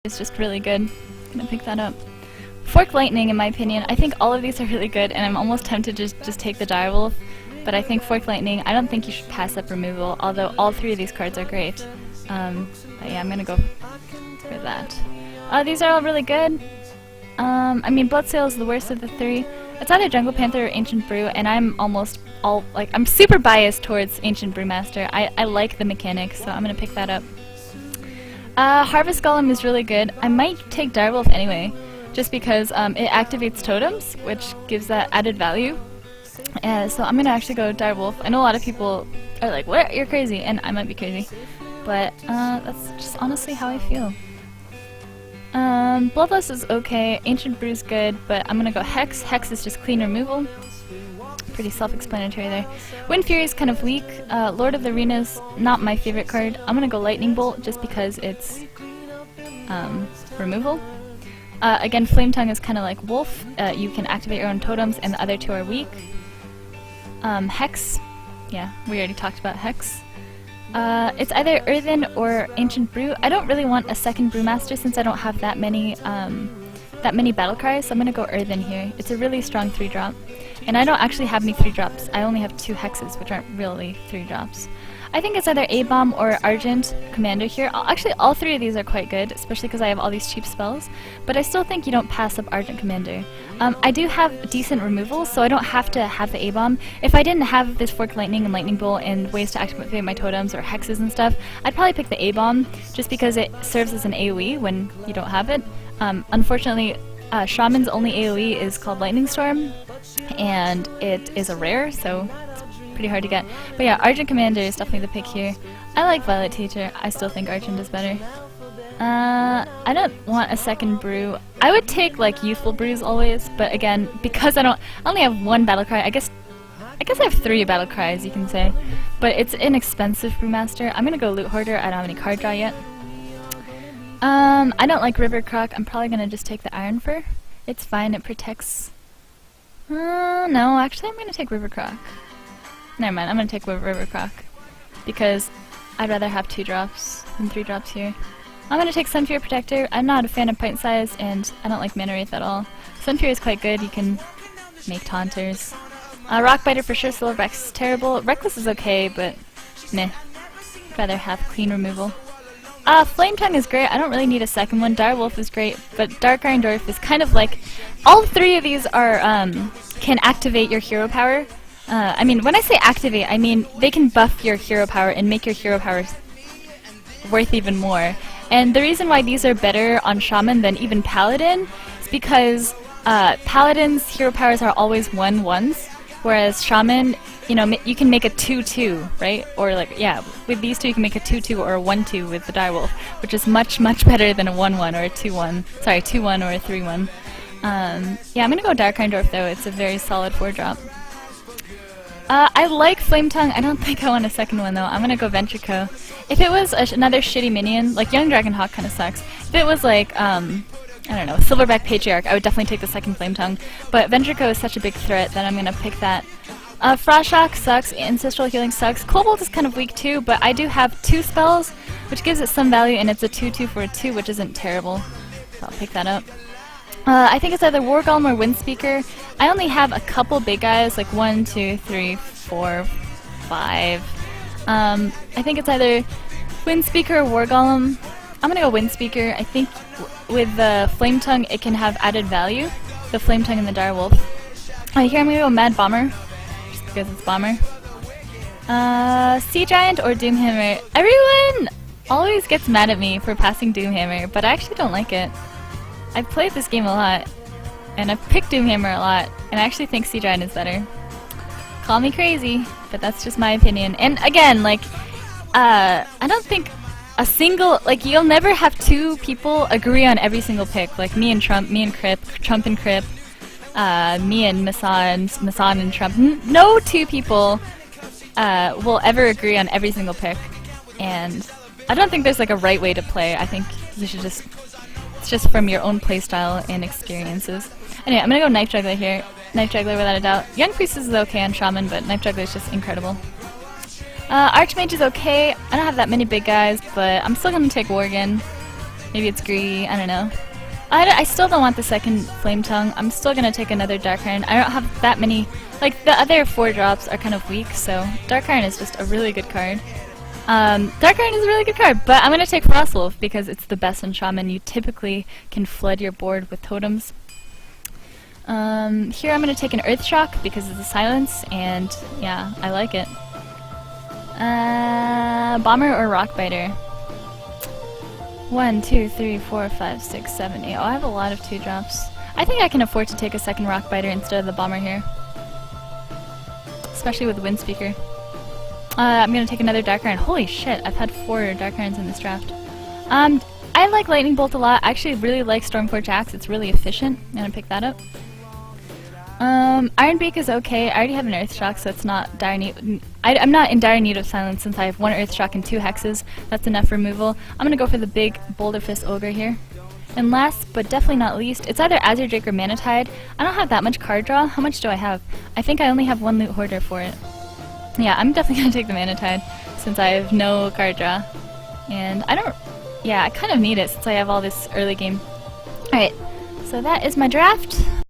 It's just really good. I'm gonna pick that up. Fork Lightning, in my opinion, I think all of these are really good, and I'm almost tempted to just take the Direwolf, but I think Fork Lightning, I don't think you should pass up removal, although all three of these cards are great. But yeah, I'm gonna go for that. These are all really good. I mean, Bloodsail is the worst of the three. It's either Jungle Panther or Ancient Brew, and I'm almost all, like, I'm super biased towards Ancient Brewmaster. I like the mechanic, so I'm gonna pick that up. Harvest Golem is really good. I might take Direwolf anyway, just because it activates totems, which gives that added value. So I'm gonna actually go Direwolf. I know a lot of people are like, "What? You're crazy," and I might be crazy, but that's just honestly how I feel. Bloodlust is okay. Ancient Brew's good, but I'm gonna go Hex. Hex is just clean removal. Pretty self-explanatory there. Wind Fury is kind of weak. Lord of the Arenas, not my favorite card. I'm gonna go Lightning Bolt just because it's removal. Again, Flame Tongue is kind of like Wolf. You can activate your own totems, and the other two are weak. Hex, yeah, we already talked about Hex. It's either Earthen or Ancient Brew. I don't really want a second Brewmaster since I don't have that many battle cries, so I'm gonna go Earthen here. It's a really strong 3-drop. And I don't actually have any 3-drops. I only have 2 Hexes, which aren't really 3-drops. I think it's either A-Bomb or Argent Commander here. Actually, all three of these are quite good, especially because I have all these cheap spells. But I still think you don't pass up Argent Commander. I do have decent removal, so I don't have to have the A-Bomb. If I didn't have this Fork Lightning and Lightning Bolt and ways to activate my totems or Hexes and stuff, I'd probably pick the A-Bomb, just because it serves as an AoE when you don't have it. Unfortunately, Shaman's only AoE is called Lightning Storm, and it is a rare, so it's pretty hard to get. But yeah, Argent Commander is definitely the pick here. I like Violet Teacher. I still think Argent is better. I don't want a second brew. I would take like Youthful Brews always, but again, because I only have 1 battle cry. I guess I have 3 battle cries, you can say. But it's an expensive Brewmaster. I'm gonna go Loot Hoarder. I don't have any card draw yet. I don't like River Croc. I'm probably gonna just take the Iron Fur. It's fine, it protects... no, actually I'm gonna take River Croc. Never mind, I'm gonna take River Croc. Because I'd rather have 2 drops than 3 drops here. I'm gonna take Sunfury Protector. I'm not a fan of Pint Size, and I don't like Mana Wraith at all. Sunfury is quite good, you can make Taunters. Rockbiter for sure, Silverback is terrible. Reckless is okay, but meh. I'd rather have clean removal. Flame Tongue is great. I don't really need a second one. Direwolf is great, but Dark Iron Dwarf is kind of like... All 3 of these are, can activate your hero power. I mean, when I say activate, I mean they can buff your hero power and make your hero power worth even more. And the reason why these are better on Shaman than even Paladin is because Paladin's hero powers are always 1/1s, whereas Shaman, you know, you can make a 2/2, right? Or like, yeah, with these two you can make a 2/2 or a 1/2 with the Direwolf, which is much, much better than a 1/1 or a 2/1. Sorry, 2/1 or a 3/1. Yeah, I'm gonna go Dark Iron Dwarf though. It's a very solid 4-drop. I like Flame Tongue. I don't think I want a second one though. I'm gonna go Ventrico. If it was another shitty minion, like Young Dragonhawk kinda sucks. If it was like, I don't know, Silverback Patriarch, I would definitely take the second Flame Tongue. But Ventrico is such a big threat that I'm gonna pick that. Frost Shock sucks, Ancestral Healing sucks. Cobalt is kind of weak too, but I do have 2 spells, which gives it some value, and it's a 2/2 for a 2, which isn't terrible. So I'll pick that up. I think it's either War Golem or Windspeaker. I only have a couple big guys, like 1, 2, 3, 4, 5. I think it's either Windspeaker or War Golem. I'm gonna go Windspeaker. I think with the Flame Tongue it can have added value. The Flame Tongue and the Direwolf. Here I'm gonna go Mad Bomber, just because it's Bomber. Sea Giant or Doomhammer. Everyone always gets mad at me for passing Doomhammer, but I actually don't like it. I've played this game a lot, and I've picked Doomhammer a lot, and I actually think Sea Giant is better. Call me crazy, but that's just my opinion. And again, like, I don't think a single, like, you'll never have 2 people agree on every single pick, like me and Trump, me and Crip, Trump and Crip, me and Masan and Trump. No 2 people will ever agree on every single pick, and I don't think there's like a right way to play. I think you should just... It's just from your own playstyle and experiences. Anyway, I'm gonna go Knife Juggler here. Knife Juggler without a doubt. Young Priestess is okay on Shaman, but Knife Juggler is just incredible. Archmage is okay. I don't have that many big guys, but I'm still gonna take Worgen. Maybe it's greedy, I don't know. I still don't want the second Flame Tongue. I'm still gonna take another Dark Iron. I don't have that many, like the other 4 drops are kind of weak, so Dark Iron is just a really good card. Dark Iron is a really good card, but I'm gonna take Frost Wolf because it's the best in Shaman. You typically can flood your board with totems. Here I'm gonna take an Earth Shock because it's a silence, and yeah, I like it. Bomber or Rock Biter? 1, 2, 3, 4, 5, 6, 7, 8. Oh, I have a lot of 2 drops. I think I can afford to take a second Rock Biter instead of the Bomber here. Especially with Wind Speaker. I'm gonna take another Dark Iron. Holy shit, I've had 4 Dark Irons in this draft. I like Lightning Bolt a lot. I actually really like Stormforge Axe. It's really efficient. I'm gonna pick that up. Iron Beak is okay. I already have an Earth Shock, so it's not dire need. I'm not in dire need of silence since I have 1 Earth Shock and 2 Hexes. That's enough removal. I'm gonna go for the big Boulder Fist Ogre here. And last, but definitely not least, it's either Azure Drake or Mana Tide. I don't have that much card draw. How much do I have? I think I only have 1 Loot Hoarder for it. Yeah, I'm definitely gonna take the Mana Tide since I have no card draw. And I don't... Yeah, I kind of need it since I have all this early game. Alright, so that is my draft.